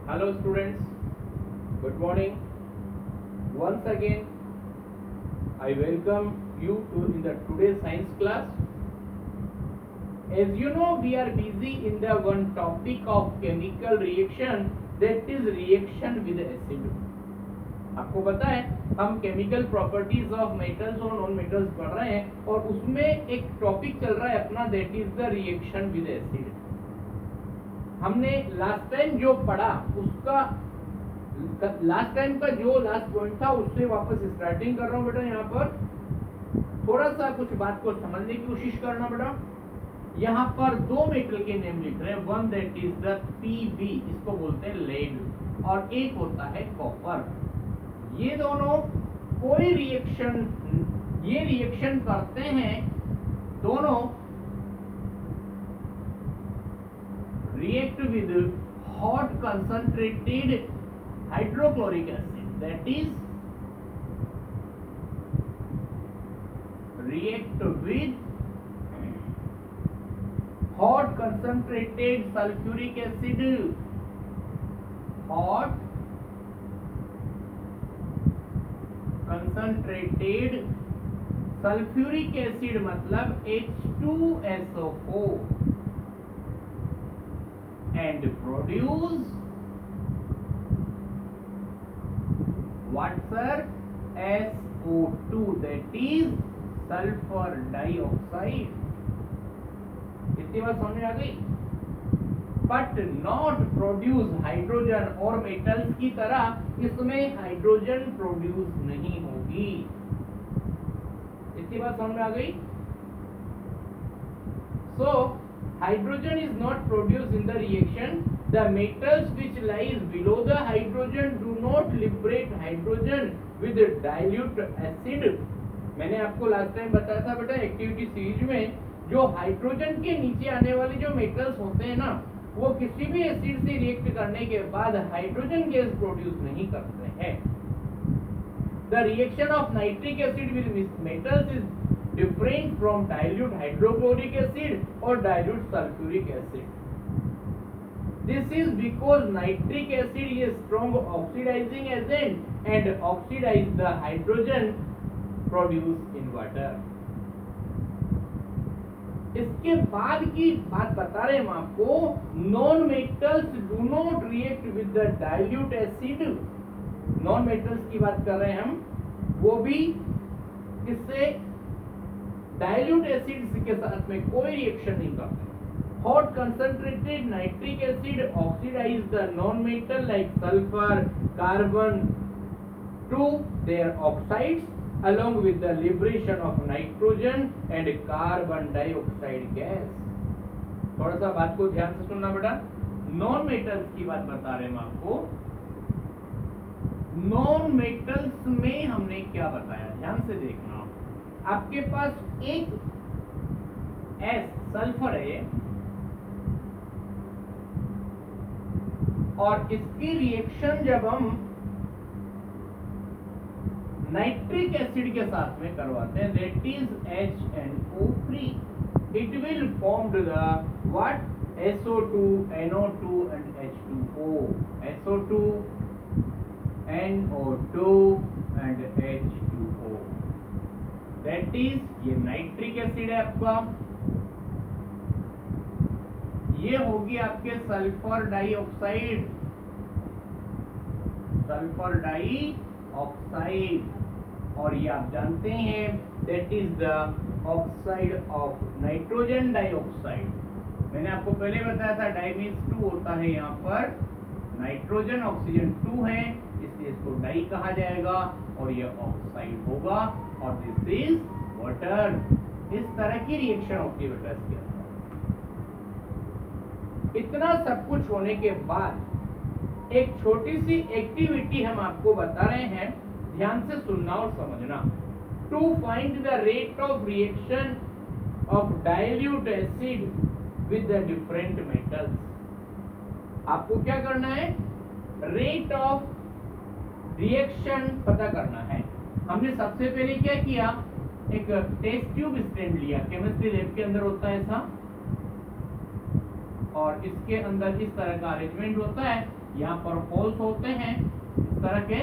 Hello students, good morning. Once again, I welcome you to in the today's science class. As you know, we are busy in the one topic of chemical reaction, that is reaction with acid. आपको पता है हम chemical properties of metals और non metals पढ़ रहे हैं और उसमें एक टॉपिक चल रहा है अपना, that is the reaction with acid. हमने लास्ट टाइम जो पढ़ा उसका लास्ट टाइम का जो लास्ट पॉइंट था उससे वापस स्टार्टिंग कर रहा हूं बेटा. यहाँ पर थोड़ा सा कुछ बात को समझने की कोशिश करना बेटा. यहाँ पर दो मेटल के नेम लिख रहे हैं. One that is the Pb, इसको बोलते हैं लेड, और एक होता है कॉपर. ये दोनों कोई रिएक्शन, ये रिएक्शन करते हैं दोनों, react with hot concentrated hydrochloric acid, that is react with hot concentrated sulfuric acid, hot concentrated sulfuric acid मतलब H2SO4 and produce what sir? SO2, that is sulfur dioxide. इतनी बात समझ में आ गई. बट नॉट प्रोड्यूस हाइड्रोजन, और metals की तरह इसमें हाइड्रोजन प्रोड्यूस नहीं होगी. इतनी बात समझ में आ गई. सो hydrogen is not produced in the reaction. The metals which lies below the hydrogen do not liberate hydrogen with dilute acid. मैंने आपको लास्ट टाइम बताया था बेटा एक्टिविटी सीरीज में, जो हाइड्रोजन के नीचे आने वाले जो मेटल्स होते हैं ना, वो किसी भी एसिड से रिएक्ट करने के बाद हाइड्रोजन गैस प्रोड्यूस नहीं करते हैं. The reaction of nitric acid with metals is different from dilute hydrochloric acid or dilute sulfuric acid. This is because nitric acid is strong oxidizing agent and oxidize the hydrogen produced in water. इसके बाद की बात बता रहे हैं हम आपको. Non metals do not react with the dilute acid. Non metals की बात कर रहे हैं हम, वो भी किससे? डाइल्यूट एसिड्स के साथ में कोई रिएक्शन नहीं करते. Hot concentrated nitric acid oxidise the non metal like sulphur, carbon to their oxides along with the liberation of nitrogen and carbon dioxide gas. थोड़ा सा बात को ध्यान से सुनना बेटा. नॉन मेटल्स की बात बता रहे हैं हम आपको. नॉन मेटल्स में हमने क्या बताया, ध्यान से देखना. आपके पास एक एस सल्फर है और इसकी रिएक्शन जब हम नाइट्रिक एसिड के साथ में करवाते हैं, that is HNO3, it will form the what? SO2, NO2 and H2O. SO2, NO2 and H2O. That is ये नाइट्रिक एसिड है आपका. ये होगी आपके सल्फर डाइऑक्साइड, सल्फर डाइऑक्साइड, और ये आप जानते हैं that is the oxide of nitrogen dioxide. मैंने आपको पहले बताया था डाई मीन्स 2 होता है. यहाँ पर नाइट्रोजन ऑक्सीजन 2 है, इसलिए इसको डाई कहा जाएगा और ये ऑक्साइड होगा, और दिस इज वाटर. इस तरह की रिएक्शन होती है बेटा इसके अंदर. इतना सब कुछ होने के बाद एक छोटी सी एक्टिविटी हम आपको बता रहे हैं, ध्यान से सुनना और समझना. To find the rate of reaction of dilute acid with the different metals. आपको क्या करना है? रेट ऑफ रिएक्शन पता करना है. हमने सबसे पहले क्या किया, एक टेस्ट ट्यूब स्टैंड लिया. केमिस्ट्री लैब के अंदर होता है ऐसा, और इसके अंदर इस तरह का अरेंजमेंट होता है. यहाँ पर होल्स होते हैं इस तरह के,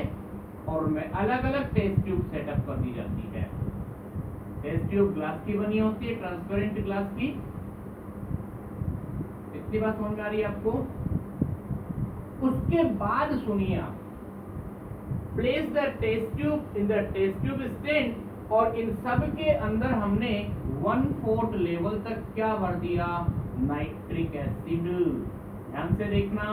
और उनमें अलग अलग टेस्ट ट्यूब सेटअप कर दी जाती है। टेस्ट ट्यूब ग्लास की बनी होती है, ट्रांसपेरेंट ग्लास की। इतनी बात समझ में आ रही है आपको? उसके बाद सुनिए आप, place the test tube in the test tube stand, और इन सब के अंदर हमने 1/4 लेवल तक क्या भर दिया? Nitric acid. ध्यान से देखना,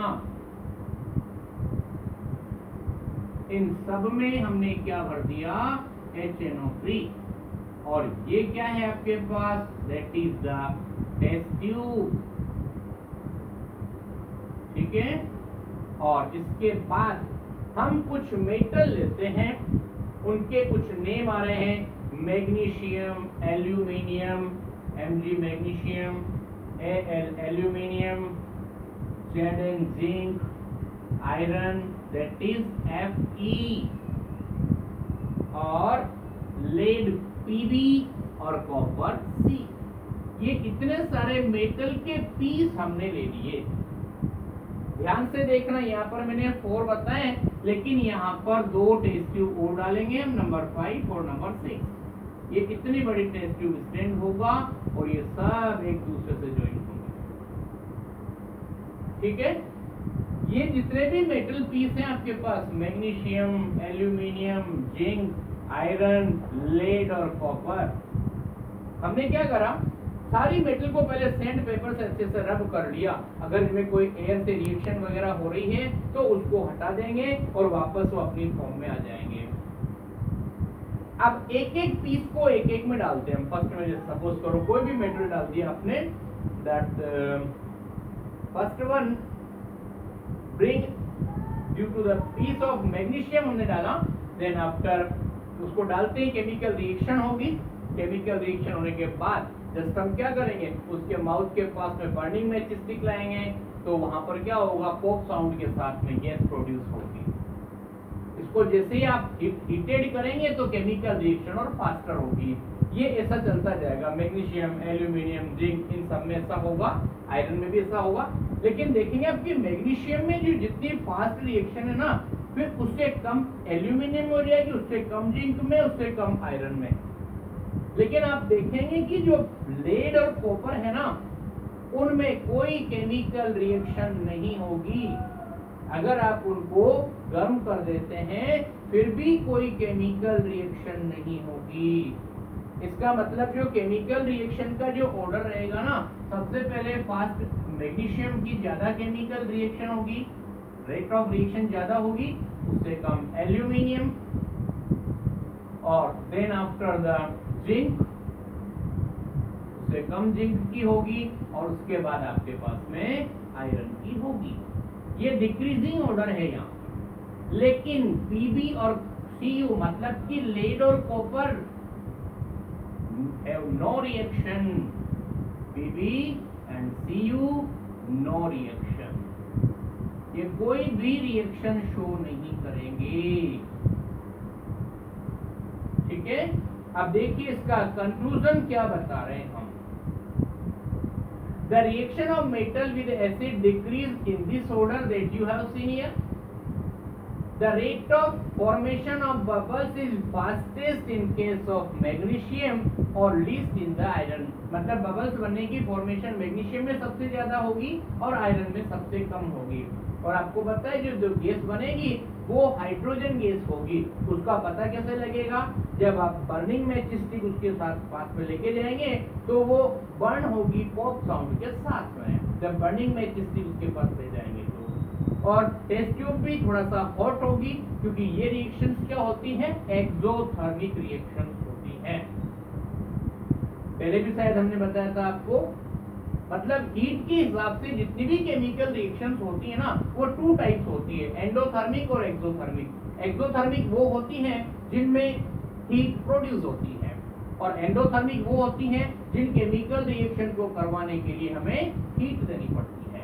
इन सब में हमने क्या भर दिया? HNO3। और ये क्या है आपके पास? That is the test tube. ठीक है, और इसके बाद हम कुछ मेटल लेते हैं, उनके कुछ नेम आ रहे हैं, magnesium, aluminium, Mg magnesium, Al aluminium, Zn zinc, iron that is Fe, और लेड Pb, और कॉपर C। ये इतने सारे मेटल के पीस हमने ले लिए। ध्यान से देखना, यहाँ पर मैंने 4 बताए, लेकिन यहाँ पर 2 टेस्ट ट्यूब और डालेंगे हम, नंबर 5 और नंबर 6। ये इतनी बड़ी टेस्ट ट्यूब स्टैंड होगा और ये सब एक दूसरे से ज्वाइन होंगे। ठीक है, ये जितने भी मेटल पीस हैं आपके पास, magnesium, aluminium, zinc, iron, lead और कॉपर, हमने क्या करा? सारी मेटल को पहले सैंड पेपर से अच्छे से रब कर लिया। अगर इनमें कोई एयर से रिएक्शन वगैरह हो रही है तो उसको हटा देंगे और वापस वो अपनी फॉर्म में आ जाएंगे। अब एक एक पीस को एक एक में डालते हैं। फर्स्ट में सपोज करो कोई भी मेटल डाल दिया आपने, that first one bring due to the piece of magnesium हमने डाला, देन आफ्टर उसको डालते ही केमिकल रिएक्शन होगी। केमिकल रिएक्शन होने के बाद जस्ट हम क्या करेंगे, उसके माउथ के पास में बर्निंग मैच स्टिक लाएंगे, तो वहां पर क्या होगा? पॉप साउंड के साथ में गैस प्रोड्यूस होगी। इसको जैसे ही आप हीटेड करेंगे तो केमिकल रिएक्शन और फास्टर होगी। ये ऐसा चलता जाएगा। मैग्नीशियम, एल्यूमिनियम, जिंक, इन सब में ऐसा होगा, आयरन में भी ऐसा होगा। लेकिन देखेंगे आपकी मैग्नीशियम में जो जितनी फास्ट रिएक्शन है ना, फिर उससे कम एल्यूमिनियम में हो जाएगी, उससे कम जिंक में, उससे कम आयरन में। लेकिन आप देखेंगे कि जो लेड और कॉपर है ना, उनमें कोई केमिकल रिएक्शन नहीं होगी। अगर आप उनको गर्म कर देते हैं फिर भी कोई केमिकल रिएक्शन नहीं होगी। इसका मतलब जो केमिकल रिएक्शन का जो ऑर्डर रहेगा ना, सबसे पहले फास्ट मैग्नीशियम की ज्यादा केमिकल रिएक्शन होगी, रेट ऑफ रिएक्शन ज्यादा होगी, उससे कम एल्यूमिनियम, और देन आफ्टर द जिंक, उससे कम जिंक की होगी, और उसके बाद आपके पास में आयरन की होगी। ये डिक्रीजिंग ऑर्डर है यहाँ। लेकिन Pb और Cu मतलब कि लेड और copper have no reaction, Pb and Cu no reaction, ये कोई भी रिएक्शन शो नहीं करेंगे। ठीक है, अब देखिए इसका कंक्लूजन क्या बता रहे हैं हम। The reaction of metal with acid decrease in this order that you have seen here. The rate of formation of bubbles is fastest in case of magnesium और least in the iron. मतलब bubbles बनने की formation magnesium में सबसे ज्यादा होगी और iron में सबसे कम होगी। और आपको पता है जो गैस बनेगी वो हाइड्रोजन गैस होगी। उसका पता कैसे लगेगा? जब आप बर्निंग मैच स्टिक उसके साथ पास में लेके जाएंगे तो वो बर्न होगी पॉप साउंड के साथ में, जब बर्निंग मैच स्टिक उसके पास ले जाएंगे तो। और टेस्ट ट्यूब भी थोड़ा सा हॉट होगी क्योंकि ये रिएक्शंस क्या होती हैं? एक्सोथर्मिक रिएक्शंस होती हैं। पहले भी शायद हमने बताया था आपको। मतलब हीट के हिसाब से जितनी भी केमिकल रिएक्शंस होती है ना, वो 2 टाइप्स होती है, एंडोथर्मिक और एक्सोथर्मिक। एक्सोथर्मिक वो होती हैं जिनमें हीट प्रोड्यूस होती है, और एंडोथर्मिक वो होती हैं जिन केमिकल रिएक्शन को करवाने के लिए हमें हीट देनी पड़ती है।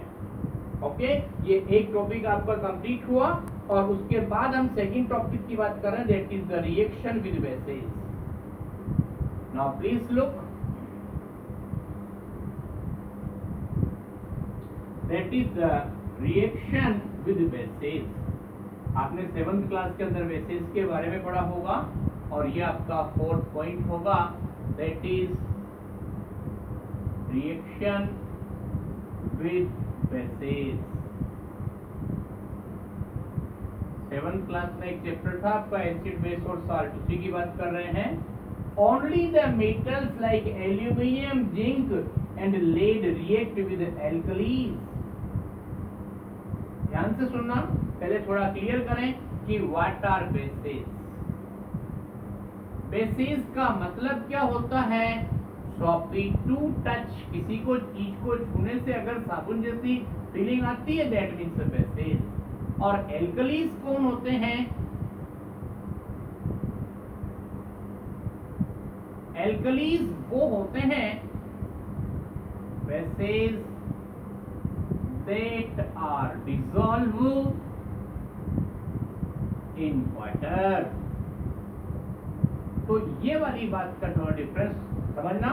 ओके, ये एक टॉपिक आपका कंप्लीट हुआ, और उसके बाद हम सेकंड टॉपिक की बात कर रहे हैं, that is the reaction with basis. Now please look, that is the reaction with bases. आपने 7th क्लास के अंदर बेसेस के बारे में पढ़ा होगा और ये आपका 4th पॉइंट होगा, that is reaction with bases. 7th class में एक चैप्टर था आपका एसिड, बेस और साल्ट, उसी की बात कर रहे हैं। Only the metals like aluminium, zinc and lead react with alkalis. ध्यान से सुनना, पहले थोड़ा क्लियर करें कि what are bases। बेसिस का मतलब क्या होता है? सॉफ्टी टू टच, किसी को चीज को छूने से अगर साबुन जैसी फीलिंग आती है, दैट मीन्स बेसिस। और एल्कलीज कौन होते हैं? एल्कलीज वो होते हैं bases that are dissolved in water। तो ये वाली बात का थोड़ा डिफरेंस समझना।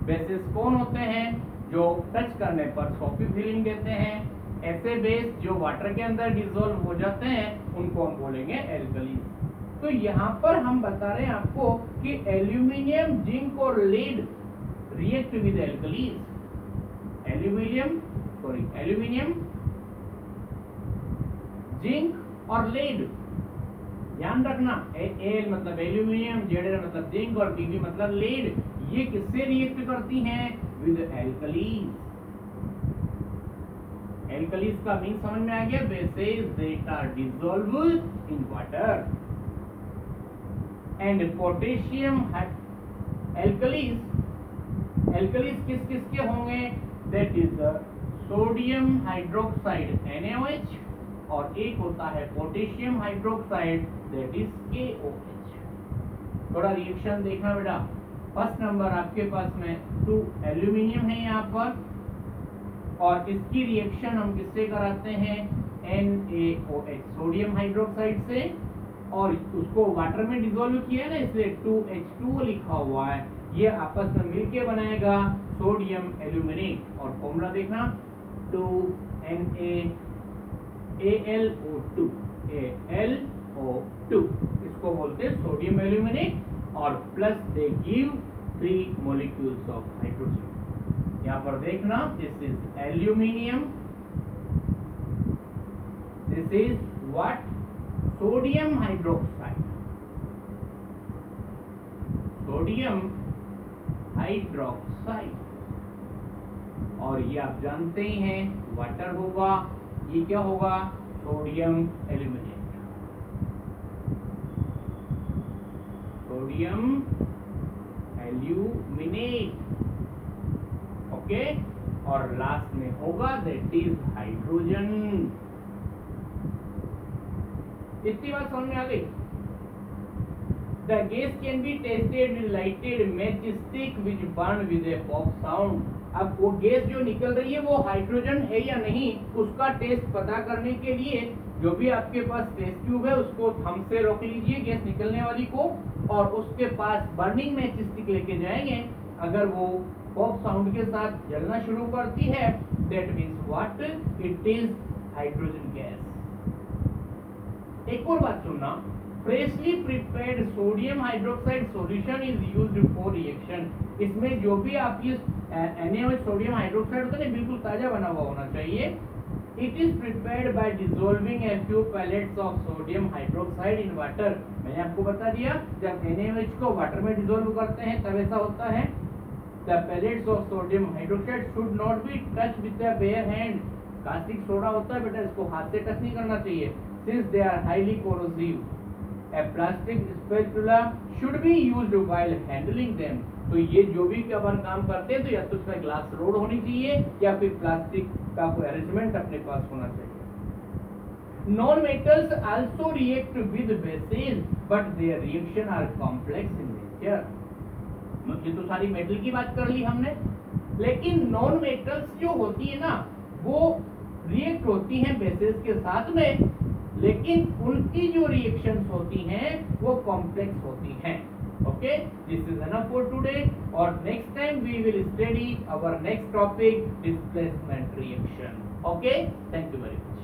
बेसेस कौन होते हैं? जो टच करने पर सॉफ्टी फीलिंग देते हैं। ऐसे बेस जो वाटर के अंदर डिसॉल्व हो जाते हैं, उनको हम बोलेंगे एल्कलीज। तो यहाँ पर हम बता रहे हैं आपको कि एल्यूमिनियम, जिंक और lead react with alkalis. Aluminium, zinc और लीड, ध्यान रखना, एल मतलब एल्यूमिनियम, जेड मतलब जिंक और पीबी मतलब लीड, ये किससे रिएक्ट करती हैं? With alkalis. एल्कलीज का मीन समझ में आ गया? Bases that are dissolved in water. And potassium alkalis, alkalis किस किस के होंगे? That is sodium hydroxide NaOH, और एक होता है potassium hydroxide, that is KOH। थोड़ा रिएक्शन देखना बेटा। फर्स्ट नंबर आपके पास में 2 एल्यूमिनियम है यहाँ पर, और इसकी रिएक्शन हम किससे कराते हैं? NaOH, सोडियम हाइड्रोक्साइड से, और उसको वाटर में डिसॉल्व किया है ना, इसलिए 2H2O लिखा हुआ है। ये आपस में मिलके बनाएगा सोडियम एल्यूमिनेट। और फॉर्मूला देखना, 2NaAlO2, AlO2, इसको बोलते हैं सोडियम एल्यूमिनेट, और plus they give 3 molecules of hydrogen. यहाँ पर देखना, this is aluminium, this is what? Sodium hydroxide, sodium hydroxide, और ये आप जानते ही हैं वाटर होगा, ये क्या होगा? Sodium aluminate, sodium aluminate, okay. और लास्ट में होगा दैट इज हाइड्रोजन। इतनी बात समझ में आ गई? The gas can be tested with lighted matchstick which burn with a pop sound। अब वो गैस जो निकल रही है वो हाइड्रोजन है या नहीं, उसका टेस्ट पता करने के लिए जो भी आपके पास टेस्ट ट्यूब है उसको थंब से रोक लीजिए गैस निकलने वाली को, और उसके पास बर्निंग मैचस्टिक लेके जाएंगे। अगर वो पॉप साउंड के साथ जलना शुरू करती है, that means what? It is hydrogen gas. एक और बात सुनना, freshly prepared sodium hydroxide solution is used for reaction. इसमें जो भी आप ये NaOH सोडियम हाइड्रोक्साइड होता है बिल्कुल ताजा बना हुआ होना चाहिए। It is prepared by dissolving a few pellets of sodium hydroxide in water। मैंने आपको बता दिया, जब NaOH को वाटर में डिसॉल्व करते हैं तब ऐसा होता है। The pellets of sodium hydroxide should not be touched with the bare hand। Caustic soda होता है बेटा, इसको हाथ से टच नहीं करना चाहिए, since they are highly corrosive। A plastic spatula should be used while handling them। तो ये जो भी अपन काम करते हैं तो या तो उसमें ग्लास रोड होनी चाहिए या फिर प्लास्टिक का कोई अरेंजमेंट अपने पास होना चाहिए। Non metals also react with bases but their reaction are complex in nature. ये तो सारी मेटल की बात कर ली हमने, लेकिन नॉन मेटल्स जो होती है ना वो रिएक्ट होती हैं बेसेस के साथ में, लेकिन उनकी जो रिएक्शंस होती हैं वो कॉम्प्लेक्स होती हैं। Okay, this is enough for today, और next time we will study our next topic, displacement reaction. Okay, thank you very much.